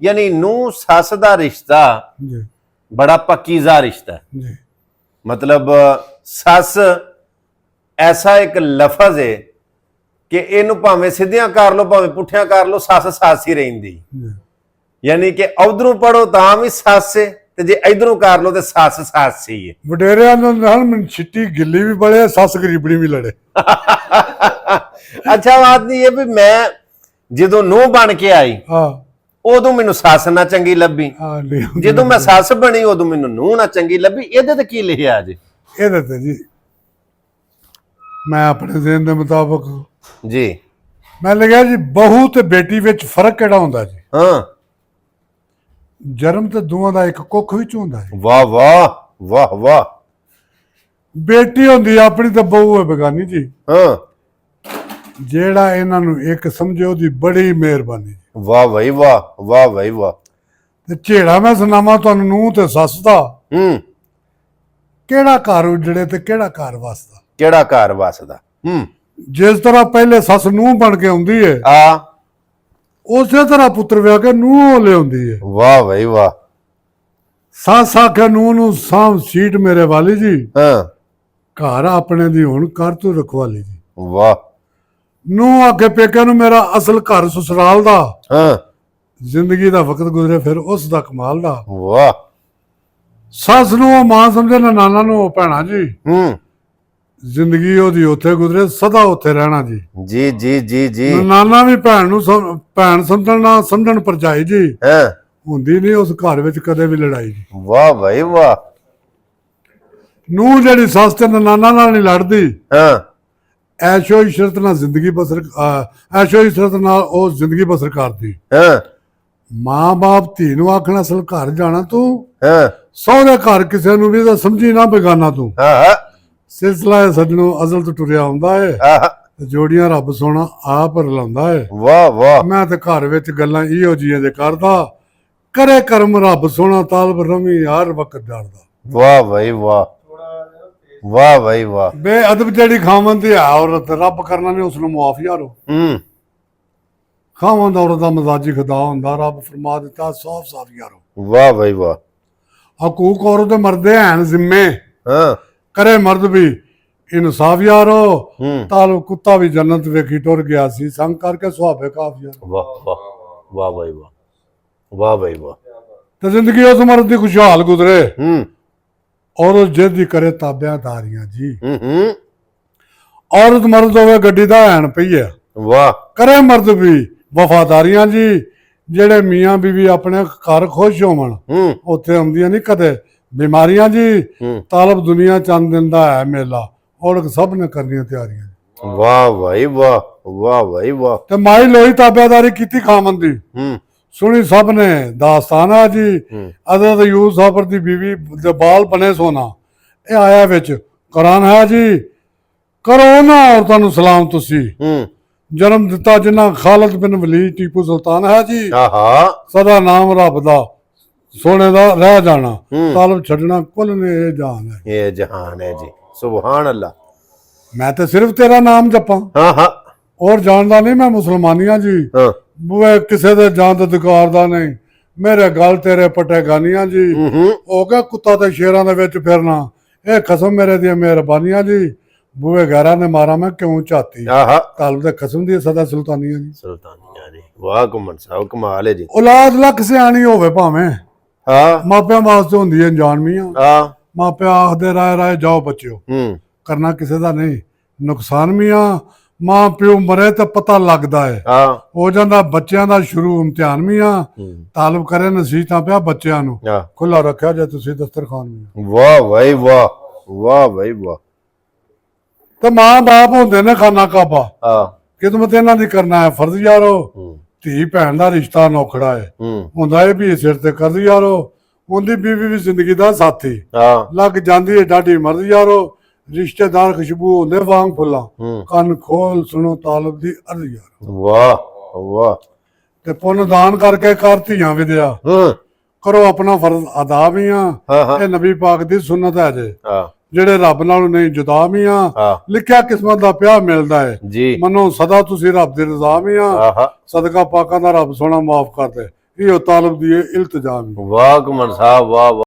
यानी नूह सस दा रिश्ता बड़ा पक्कीज़ा रिश्ता है। मतलब सस ऐसा एक लफज है कि इनू भावें सीधियां कर लो भावें पुठियां कर लो, सस सस ही रहिंदी। यानी कि उधरों पढ़ो तां भी सस है ते जे इधरों कर लो ते सस सस ही है। वडेरियां नाल मन छिट्टी गिल्ली भी बड़े, सस गरीबड़ी भी लड़े। अच्छा बात नहीं है भी मैं ਜਦੋਂ ਨੂੰਹ ਬਣ ਕੇ ਆਈ ਉਦੋਂ ਮੈਨੂੰ ਸੱਸ ਨਾ ਚੰਗੀ ਲੱਭੀ, ਜਦੋਂ ਮੈਂ ਸੱਸ ਬਣੀ ਉਦੋਂ ਮੈਨੂੰ ਨੂੰਹ ਨਾ ਚੰਗੀ ਲੱਭੀ। ਇਹਦੇ ਤੇ ਕੀ ਲਿਖਿਆ ਜੀ? ਇਹਦੇ ਤੇ ਜੀ ਮੈਂ ਆਪਣੇ ਜ਼ਿਹਨ ਦੇ ਮੁਤਾਬਕ ਜੀ ਮੈਂ ਲਿਖਿਆ ਜੀ ਬਹੂ ਤੇ ਬੇਟੀ ਵਿੱਚ ਫਰਕ ਕਿਹੜਾ ਹੁੰਦਾ ਜੀ? ਹਾਂ, ਜਨਮ ਤੇ ਦੋਵਾਂ ਦਾ ਇੱਕ ਕੁੱਖ ਵਿੱਚ ਹੁੰਦਾ ਹੈ। ਵਾਹ ਵਾਹ ਵਾਹ ਵਾਹ। ਬੇਟੀ ਹੁੰਦੀ ਆਪਣੀ ਤੇ ਬਹੂ ਹੈ ਬੇਗਾਨੀ ਜੀ। ਹਾਂ, ਜਿਹੜਾ ਇਹਨਾਂ ਨੂੰ ਇੱਕ ਸਮਝੇ ਉਹਦੀ ਬੜੀ ਮਿਹਰਬਾਨੀ। ਵਾਹ ਭਾਈ ਵਾਹ, ਵਾਹ ਭਾਈ ਵਾਹ। ਤੇ ਝੇੜਾ ਮੈਂ ਸੁਣਾਵਾਂ ਤੁਹਾਨੂੰ ਨੂੰਹ ਤੇ ਸੱਸ ਦਾ, ਕਿਹੜਾ ਘਰ ਉਜੜੇ ਤੇ ਕਿਹੜਾ ਘਰ ਵਸਦਾ। ਕਿਹੜਾ ਘਰ ਵਸਦਾ? ਜਿਸ ਤਰ੍ਹਾਂ ਪਹਿਲੇ ਸੱਸ ਨੂੰਹ ਬਣ ਕੇ ਆਉਂਦੀ ਹੈ ਉਸੇ ਤਰ੍ਹਾਂ ਪੁੱਤਰ ਵਿਆਹ ਕੇ ਨੂੰਹ ਲਿਆਉਂਦੀ ਹੈ। ਵਾਹ ਭਾਈ ਵਾਹ। ਸੱਸ ਆਖਿਆ ਨੂੰਹ ਨੂੰ, ਸਾਂਭ ਸੀਟ ਮੇਰੇ ਵਾਲੀ ਜੀ, ਘਰ ਆਪਣੇ ਦੀ ਹੁਣ ਕਰ ਤੂੰ ਰਖਵਾਲੀ ਜੀ। ਵਾਹ। ਨੂੰਹ ਆਖੇ ਪੇਕੇ ਨੂੰ, ਮੇਰਾ ਅਸਲ ਘਰ ਸਸੁਰਾਲ ਦਾ, ਜ਼ਿੰਦਗੀ ਦਾ ਵਕਤ ਗੁਜ਼ਰੇ ਫਿਰ ਉਸ ਦਾ ਕਮਾਲ ਦਾ। ਵਾਹ। ਸੱਸ ਨੂੰ ਉਹ ਮਾਂ ਸਮਝੇ ਨਾ ਨਾਨਾ ਨੂੰ ਉਹ ਭੈਣਾ ਜੀ, ਜ਼ਿੰਦਗੀ ਉਹਦੀ ਉੱਥੇ ਗੁਜ਼ਰੇ ਸਦਾ ਉੱਥੇ ਰਹਿਣਾ ਜੀ। ਜੀ ਜੀ ਜੀ ਜੀ। ਨਾਨਾ ਵੀ ਭੈਣ ਨੂੰ ਭੈਣ ਸਮਝਣ ਨਾ ਸਮਝਣ ਭਰਜਾਈ ਜੀ, ਹੁੰਦੀ ਨਹੀਂ ਉਸ ਘਰ ਵਿੱਚ ਕਦੇ ਵੀ ਲੜਾਈ ਜੀ। ਵਾਹ ਭਾਈ ਵਾਹ। ਨੂੰਹ ਜਿਹੜੀ ਸੱਸ ਤੇ ਨਾਨਾ ਨਾਲ ਨਹੀਂ ਲੜਦੀ, ਐਸ਼ੋ ਇਸ਼ਰਤ ਨਾਲ ਜ਼ਿੰਦਗੀ ਬਸਰ, ਐਸ਼ੋ ਇਸ਼ਰਤ ਨਾਲ ਉਹ ਜ਼ਿੰਦਗੀ ਬਸਰ ਕਰਦੀ। ਮਾਂ ਬਾਪ ਧੀ ਨੂੰ ਆਖਣਾ ਅਸਲ ਘਰ ਜਾਣਾ ਤੂੰ, ਸਹੁਰੇ ਘਰ ਕਿਸੇ ਨੂੰ ਵੀ ਤਾਂ ਸਮਝੀ ਨਾ ਬੇਗਾਨਾ ਤੂੰ। ਸਿਲਸਿਲਾ ਸੱਜਣੋਂ ਅਜ਼ਲ ਤੋਂ ਟੁਰਿਆ ਆਉਂਦਾ ਹੈ, ਜੋੜੀਆਂ ਰੱਬ ਸੋਹਣਾ ਆਪ ਰਲਾਉਂਦਾ ਹੈ। ਵਾਹ ਵਾਹ। ਮੈਂ ਤੇ ਘਰ ਵਿੱਚ ਗੱਲਾਂ ਇਹੋ ਜਿਹੀਆਂ ਜੇ ਕਰਦਾ, ਕਰੇ ਕਰਮ ਰੱਬ ਸੋਹਣਾ ਤਾਲਬ ਰਵੀ ਹਰ ਵਕਤ ਡਰਦਾ। ਵਾਹ ਭਾਈ ਵਾਹ, ਵਾਹ ਭਾਈ ਵਾਹ। ਬੇਅਦਬ ਜਿਹੜੀ ਖਾਵਨ ਦੀ ਹੈ ਔਰਤ, ਰੱਬ ਕਰਨਾ ਨਹੀਂ ਉਸ ਨੂੰ ਮੁਆਫ ਯਾਰੋ। ਖਾਵਨ ਦਾ ਔਰਤ ਦਾ ਮਜ਼ਾਜੀ ਖੁਦਾ ਹੁੰਦਾ, ਰੱਬ ਫਰਮਾ ਦਿੱਤਾ ਸਾਫ ਸਾਫ ਯਾਰੋ। ਵਾਹ ਭਾਈ ਵਾਹ। ਹਕੂਕ ਔਰਤ ਦੇ ਮਰਦੇ ਹਨ ਜ਼ਿੰਮੇ, ਕਰੇ ਮਰਦ ਵੀ ਇਨਸਾਫ ਯਾਰੋ। ਤਾਲਬ ਕੁੱਤਾ ਵੀ ਜੰਨਤ ਵੇਖੀ ਟੁਰ ਗਿਆ ਸੀ, ਸੰਗ ਕਰਕੇ ਸੁਹਾਬੇ ਕਾਫ ਯਾਰੋ। ਵਾਹ ਵਾਹ ਵਾਹ ਭਾਈ ਵਾਹ, ਵਾਹ ਭਾਈ ਵਾਹ। ਤੇ ਜ਼ਿੰਦਗੀ ਉਸ ਮਰਦ ਦੀ ਖੁਸ਼ਹਾਲ ਗੁਜ਼ਰੇ ਔਰਤ ਜਿੱਦ ਕਰੇ ਤਾਬਿਆਦਾਰੀਆਂ ਜੀ। ਔਰਤ ਮਰਦ ਹੋਵੇ ਗੱਡੀ ਦਾ ਹੈਣ ਪਈ ਹੈ, ਵਾਹ, ਕਰੇ ਮਰਦ ਵੀ ਵਫਾਦਾਰੀਆਂ ਜੀ। ਜਿਹੜੇ ਮੀਆਂ ਬੀਵੀ ਆਪਣੇ ਘਰ ਖੁਸ਼ ਹੋਵਣ, ਉੱਥੇ ਆਉਂਦੀਆਂ ਨਹੀਂ ਕਦੇ ਬਿਮਾਰੀਆਂ ਜੀ। ਤਾਲਬ ਦੁਨੀਆ ਚੰਦ ਦਿੰਦਾ ਹੈ ਮੇਲਾ, ਔਰਤ ਸਭ ਨੇ ਕਰਨੀਆਂ ਤਿਆਰੀਆਂ। ਵਾਹ ਭਾਈ ਵਾਹ, ਵਾਹ ਭਾਈ ਵਾਹ। ਤੇ ਮਾਈ ਲੋਈ ਤਾਬਿਆਦਾਰੀ ਕੀਤੀ ਖਾਮਨ ਦੀ, ਸੁਣੀ ਸਭ ਨੇ ਦਾਸਤਾਨ ਹੈ ਜੀ। ਹਜ਼ਰਤ ਯੂਸੁਫ ਦੀ ਬੀਵੀ ਦੇ ਬਾਲ ਬਣੇ ਸੋਨਾ, ਇਹ ਆਇਆ ਵਿੱਚ ਕੁਰਾਨ ਹੈ ਜੀ। ਕਰੋ ਨਾ ਔਰਤਾਂ ਨੂੰ ਸਲਾਮ ਤੁਸੀਂ, ਜਨਮ ਦਿੱਤਾ ਜਿਨ੍ਹਾਂ ਖਾਲਦ ਬਿਨ ਵਲੀਦ ਟੀਪੂ ਸੁਲਤਾਨ ਹੈ ਜੀ। ਸਦਾ ਨਾਮ ਰੱਬ ਦਾ ਸੋਨੇ ਦਾ ਰਹਿ ਜਾਣਾ, ਤਾਲਬ ਛੱਡਣਾ ਕੁੱਲ ਨੇ ਇਹ ਜਾਨ ਹੈ, ਇਹ ਜਹਾਨ ਹੈ ਜੀ। ਸੁਭਾਨ ਅੱਲਾ। ਮੈਂ ਤੇ ਸਿਰਫ ਤੇਰਾ ਨਾਮ ਜਪਾਂ, ਔਰ ਜਾਣਦਾ ਨਹੀਂ ਮੈਂ ਮੁਸਲਮਾਨੀਆਂ ਜੀ। ਬੂਏ ਕਿਸੇ ਦੇ ਜਾਨ ਦਾ ਅਧਿਕਾਰਦਾ ਨਹੀਂ, ਮੇਰੇ ਗੱਲ ਤੇਰੇ ਪਟੇ ਗਾਨੀਆਂ ਜੀ। ਹੋ ਗਿਆ ਕੁੱਤਾ ਤੇ ਸ਼ੇਰਾਂ ਦੇ ਵਿੱਚ ਫਿਰਨਾ, ਇਹ ਖਸਮ ਮੇਰੇ ਦੀਆਂ ਮਿਹਰਬਾਨੀਆਂ ਜੀ। ਬੂਏ ਗੈਰਾਂ ਨੇ ਮਾਰਾ ਮੈਂ ਕਿਉਂ ਝਾਤੀ, ਤਾਲਬ ਦੇ ਖਸਮ ਦੀ ਸਦਾ ਸੁਲਤਾਨੀਆਂ ਜੀ। ਸੁਲਤਾਨੀਆਂ ਜੀ, ਵਾਹ ਘੁੰਮਣ ਸਾਹਿਬ ਕਮਾਲ ਹੈ ਜੀ। ਔਲਾਦ ਲੱਖ ਸਿਆਣੀ ਹੋਵੇ ਭਾਵੇਂ, ਮਾਪਿਆਂ ਵਾਸਤੇ ਹੁੰਦੀ ਹੈ ਅਣਜਾਣਮੀਆਂ। ਮਾਪੇ ਆਖਦੇ ਰਾਏ ਰਾਏ ਜਾਓ ਬੱਚਿਓ, ਕਰਨਾ ਕਿਸੇ ਦਾ ਨਹੀਂ ਨੁਕਸਾਨ ਮੀਆਂ। ਮਾਂ ਪਿਓ ਮਰੇ ਤਾਂ ਪਤਾ ਲੱਗਦਾ ਹੈ, ਹੋ ਜਾਂਦਾ ਬੱਚਿਆਂ ਦਾ ਸ਼ੁਰੂ ਇਮਤਿਹਾਨ ਮੀਆਂ। ਤਾਲਬ ਕਰੇ ਨਸੀਹਤਾਂ ਪਿਆ ਬੱਚਿਆਂ ਨੂੰ, ਖੁੱਲਾ ਰੱਖਿਆ ਜੇ ਤੁਸੀਂ ਦਸਤਰਖਾਨ ਮੀਆਂ। ਵਾਹ ਭਾਈ ਵਾਹ, ਵਾਹ ਭਾਈ ਵਾਹ। ਤੇ ਮਾਂ ਬਾਪ ਹੁੰਦੇ ਨੇ ਖਾਨਾ ਕਾਬਾ, ਖਿਦਮਤ ਇਹਨਾਂ ਦੀ ਕਰਨਾ ਹੈ ਫਰਜ਼ ਯਾਰੋ। ਧੀ ਭੈਣ ਦਾ ਰਿਸ਼ਤਾ ਨੌਖੜਾ ਹੈ, ਹੁੰਦਾ ਇਹ ਵੀ ਸਿਰ ਤੇ ਕਰਜ਼ ਯਾਰੋ। ਉਹਦੀ ਬੀਵੀ ਵੀ ਜ਼ਿੰਦਗੀ ਦਾ ਸਾਥੀ, ਲੱਗ ਜਾਂਦੀ ਹੈ ਡਾਢੀ ਮਰਜ਼ ਯਾਰੋ। ਰਿਸ਼ਤੇਦਾਰ ਖੁਸ਼ਬੂ ਹੁੰਦੇ ਵਾਂਗ ਫੁੱਲਾਂ, ਕੰਨ ਖੋਲ ਸੁਣੋ ਤਾਲਬ ਦੀ ਅਰਜ਼ ਯਾਰੋ। ਵਾਹ ਵਾਹ। ਤੇ ਪੁੰਨ ਦਾਨ ਕਰਕੇ ਕਰ ਧੀਆਂ ਵਿਦਿਆ, ਕਰੋ ਆਪਣਾ ਫਰਜ਼ ਅਦਾ ਵੀ ਆ। ਇਹ ਨਬੀ ਪਾਕ ਦੀ ਸੁਨਨਤ ਹੈ ਜੇ, ਜਿਹੜੇ ਰੱਬ ਨਾਲੋਂ ਨਹੀਂ ਜੁਦਾ ਵੀ ਆ। ਲਿਖਿਆ ਕਿਸਮਤ ਦਾ ਪਿਆ ਮਿਲਦਾ ਹੈ, ਮਨੋ ਸਦਾ ਤੁਸੀਂ ਰੱਬ ਦੀ ਰਜ਼ਾ ਵੀ ਆ। ਸਦਕਾ ਪਾਕਾਂ ਦਾ ਰੱਬ ਸੋਹਣਾ ਮਾਫ ਕਰਦੇ, ਇਹ ਤਾਲਬ ਦੀ ਇਲਤਜਾਮ ਵਾਹ ਕੁਮਨ ਸਾਹਿਬ, ਵਾਹ ਵਾਹ।